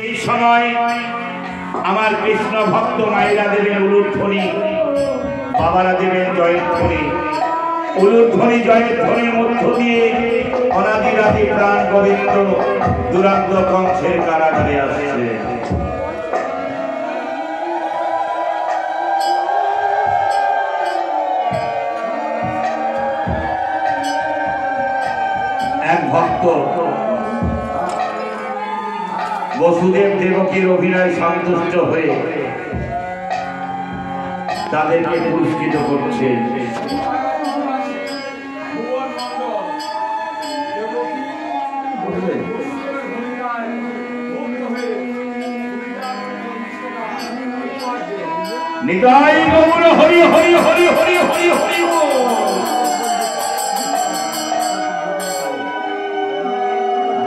এই সময় আমার কৃষ্ণ ভক্ত মায়েরা দেবেন উলুধ্বনি, বাবারা দেবেন জয়ধ্বনি। উলুধ্বনি জয়ধ্বনির মধ্য দিয়ে অনাদিরাদি প্রাণ গোবিন্দ দুরান্ত কংসের কারাগারে আসছে। এক ভক্ত বসুদেব দেবকীর অভিনয় সন্তুষ্ট হয়ে তাদেরকে পুরস্কৃত করছে। নিতাই গৌর হরি হরি হরি হরি হরি হরি।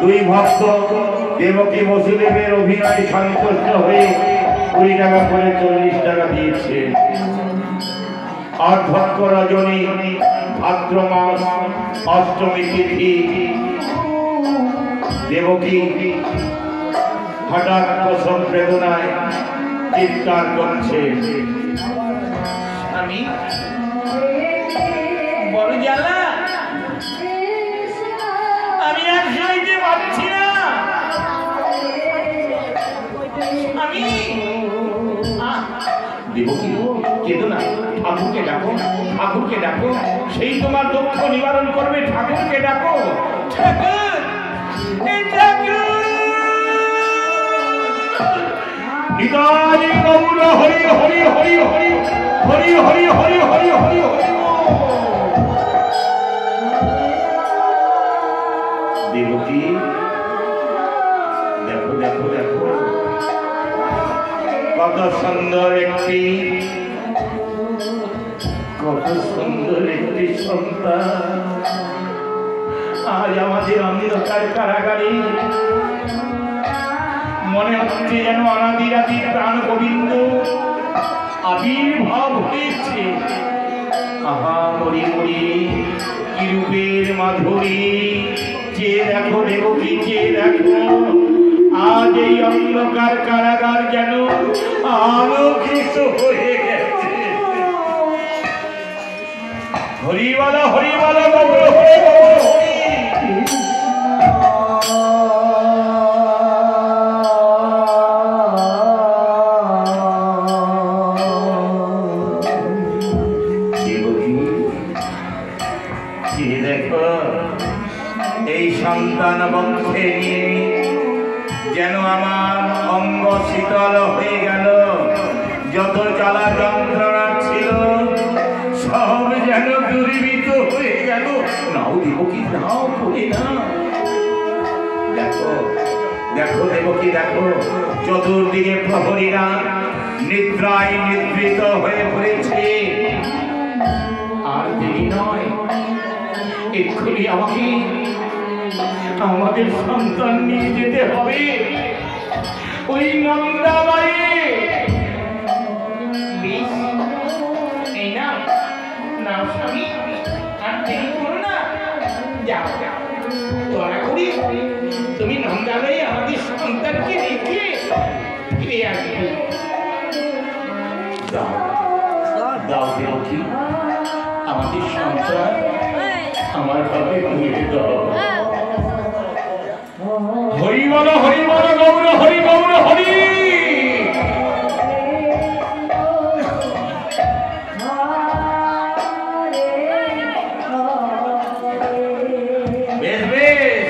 দুই ভক্ত দেবকী বসুদেবের অভিনয় সন্তুষ্ট হয়ে 20 টাকা করে 40 টাকা দিয়েছে। অধ্যক্ষ রজনী, ভাদ্র মাস, অষ্টমী তিথি। দেবকী হঠাৎ প্রসব বেদনায় চিৎকার করছে, আমি বড় জ্বালা, আমি আর সইতে পারছি না, আমি। দেবকী কেঁদো না, ঠাকুরকে ডাকো, ঠাকুরকে ডাকো, সেই তোমার দুঃখ নিবারণ করবে। ঠাকুরকে ডাকো, ঠাকুর, নিতাই গৌর হরি হরি হরি হরি হরি হরি হরি হরি হরি হরি। দেবকী দেখো দেখো দেখো, কত সুন্দর একটি, কত সুন্দর একটি সন্তান আজ আমাদের অন্ধকার কারাগারে। মনে হচ্ছে যেন অনাদিরাদি প্রাণ গোবিন্দ আবির্ভাব হয়েছে। আহা মরি মরি কি রূপের মাধুরী, যে দেখো দেবকী, যে দেখো আজ এই অন্ধকার কারাগার যেন আলোকিত হয়ে গেছে। হরিবালা হরিবালা গৌর হরি গৌর হরি। এই সন্তান বক্ষে নিয়ে যেন আমার অঙ্গ শীতল হয়ে গেল। যত জ্বালা যন্ত্রণা ছিল সব যেন দূরীভূত হয়ে গেল। নাও দেবকী, নাও বলে না। দেখো দেখো দেবকী দেখো, চতুর্দিকে প্রহরীরা নিদ্রায় নিদ্রিত হয়ে পড়েছে। আর দেরি নয়, এক্ষুনি আমাকে আমাদের সন্তান নিয়ে যেতে হবে ওই নন্দাবাড়ি। এই না না স্বামী, আর দেরি করো না, যাও যাও, দয়া করি তুমি নন্দাবাড়ি আমাদের সন্তানকে রেখে ফিরে আসবে। দাও দাও দেবকী, আমাদের সন্তান আমার বাপে ঘুরে দাও। হরি বল গৌর হরি গৌর হরি। বেশ বেশ,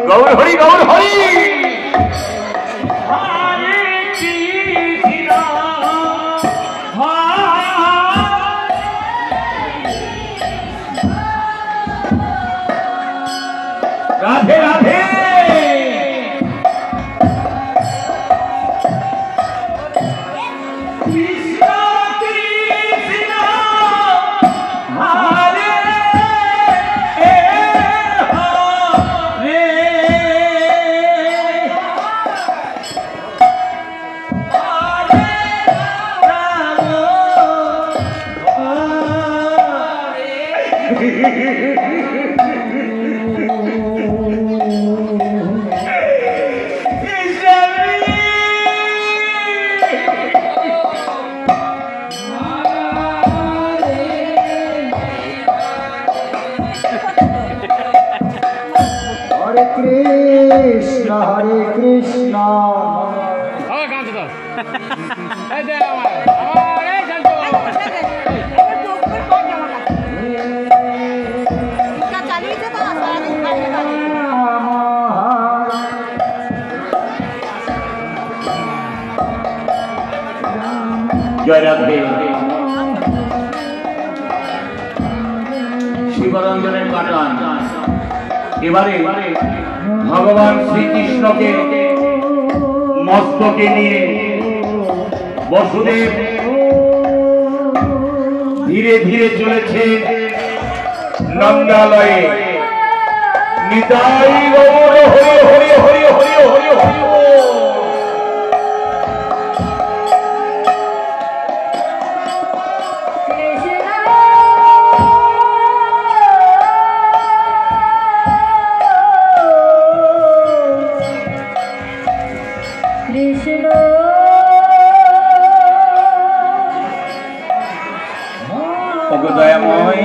গৌর হরি গৌর হরি। রাধে রাধে। Hare Krishna জয় রাধে শিবরঞ্জনের কাটান এবারে ভগবান শ্রীকৃষ্ণকে মস্তকে নিয়ে বসুদেব ধীরে ধীরে চলেছে নন্দালয়ে। নিতাই গৌর হরি হরি হরি হরি হরি হরি। দয়াময়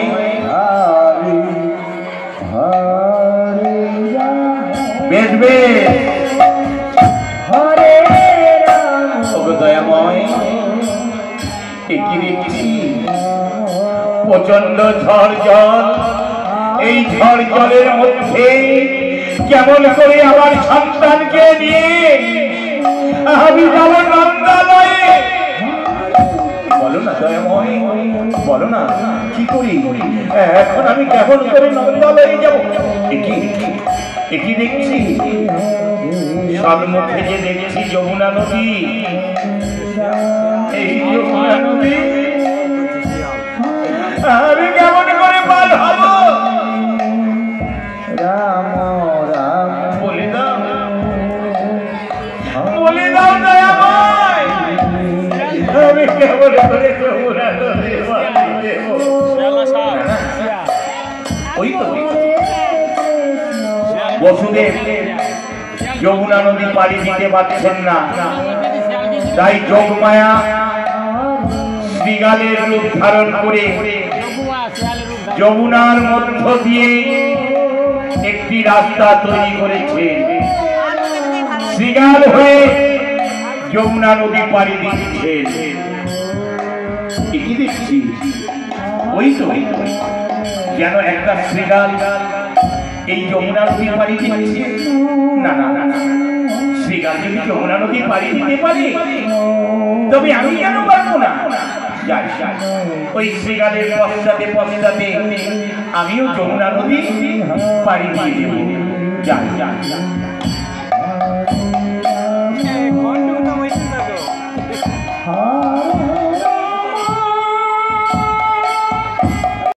বেশ বেশ দয়াময় কি দেখছি প্রচন্ড ঝড় জল। এই ঝড় জলের মধ্যে কেমন করে আমার সন্তানকে নিয়ে আমি যাব নন্দালয়ে? বলো না দয়াময়, বলো না কি করি এখন আমি কেমন করে নন্দালয়ে যাব? কি দেখছি সম্মুখে যে দেখছি যমুনা নদী। এই যমুনা নদী আমি কেমন করে পার হব? রাম রাম বলে দাও, বলে দাও দয়াময়, আমি কেমন করে যমুনা নদী পার দেব? ওই তো বসুদেব যমুনা নদী পাড়ি দিতে পারছেন না, তাই যোগমায়া শ্রীগালের রূপ ধারণ করে যমুনার মধ্য দিয়ে একটি রাস্তা তৈরি করেছে। শ্রীগাল হয়ে যমুনা নদী পাড়ি দিচ্ছে। কি দেখছি ওই তো যেন একটা শ্রীগাল এই যমুনা নদী পাড়ি দিচ্ছে। না না না, শ্রীগাল যদি যমুনা নদী পাড়ি দিতে পারে তবে আমি কেন পারবো না? যাই ওই শ্রীগালের পশ্চাতে পশ্চাতে আমিও যমুনা নদী পাড়ি দিয়ে দেব। যাই